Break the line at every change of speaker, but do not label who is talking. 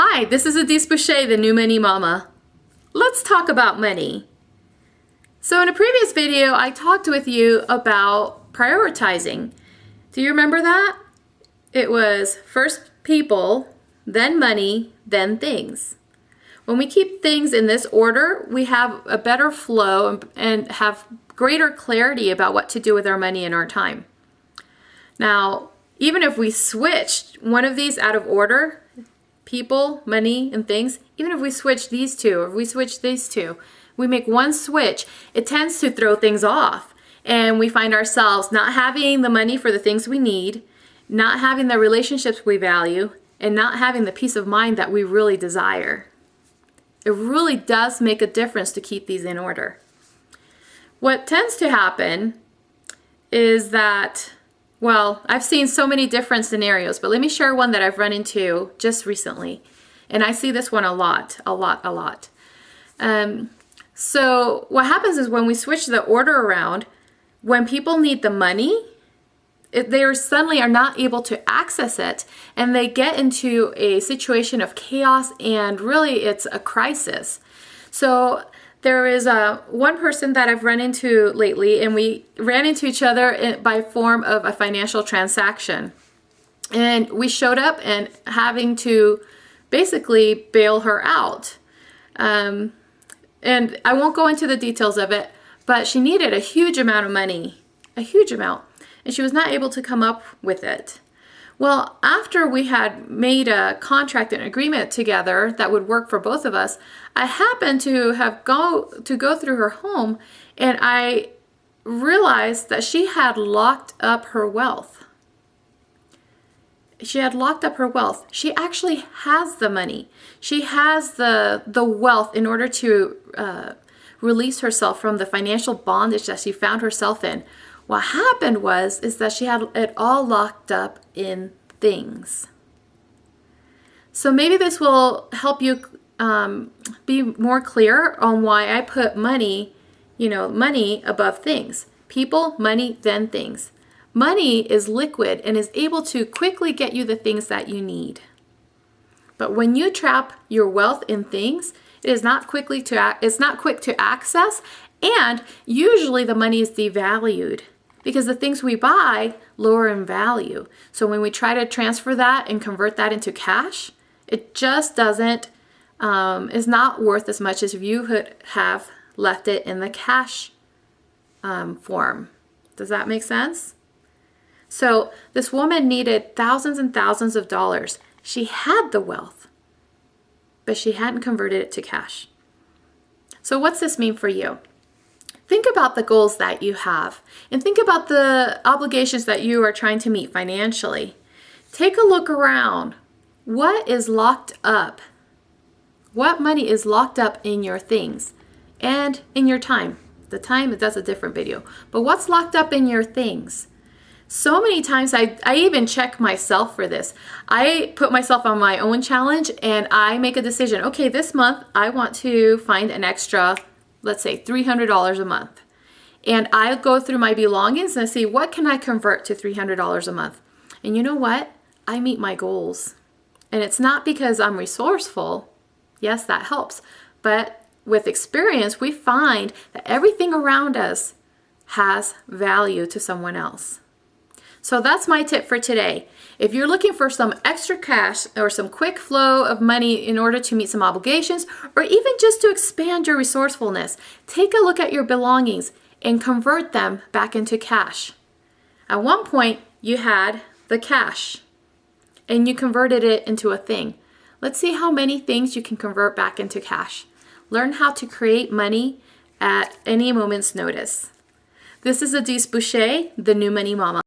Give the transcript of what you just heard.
Hi, this is Adhis Boucha, the new money mama. Let's talk about money. So in a previous video, I talked with you about prioritizing. Do you remember that? It was first people, then money, then things. When we keep things in this order, we have a better flow and have greater clarity about what to do with our money and our time. Now, even if we switched one of these out of order, people, money, and things, even if we switch these two, or if we switch these two, we make one switch, it tends to throw things off. And we find ourselves not having the money for the things we need, not having the relationships we value, and not having the peace of mind that we really desire. It really does make a difference to keep these in order. What tends to happen is that, well, I've seen so many different scenarios, but let me share one that I've run into just recently. And I see this one a lot. So what happens is when we switch the order around, when people need the money, they suddenly are not able to access it, and they get into a situation of chaos, and really it's a crisis. So there is one person that I've run into lately, and we ran into each other by form of a financial transaction. And we showed up and having to basically bail her out. And I won't go into the details of it, but she needed a huge amount of money, a huge amount, and she was not able to come up with it. Well, after we had made a contract and agreement together that would work for both of us, I happened to go through her home, and I realized that she had locked up her wealth. She had locked up her wealth. She actually has the money. She has the wealth in order to release herself from the financial bondage that she found herself in. What happened is that she had it all locked up in things. So maybe this will help you be more clear on why I put money, money above things. People, money, then things. Money is liquid and is able to quickly get you the things that you need. But when you trap your wealth in things, it is not quick to access, and usually the money is devalued because the things we buy lower in value. So when we try to transfer that and convert that into cash, it just is not worth as much as if you could have left it in the cash form. Does that make sense? So this woman needed thousands and thousands of dollars. She had the wealth, but she hadn't converted it to cash. So what's this mean for you? Think about the goals that you have, and think about the obligations that you are trying to meet financially. Take a look around. What is locked up? What money is locked up in your things and in your time? The time, that's a different video. But what's locked up in your things? So many times I even check myself for this. I put myself on my own challenge and I make a decision. Okay, this month I want to find an extra, let's say $300 a month. And I go through my belongings and I see what can I convert to $300 a month. And you know what? I meet my goals. And it's not because I'm resourceful. Yes, that helps. But with experience, we find that everything around us has value to someone else. So that's my tip for today. If you're looking for some extra cash or some quick flow of money in order to meet some obligations, or even just to expand your resourcefulness, take a look at your belongings and convert them back into cash. At one point, you had the cash and you converted it into a thing. Let's see how many things you can convert back into cash. Learn how to create money at any moment's notice. This is Adhis Boucha, the new money mama.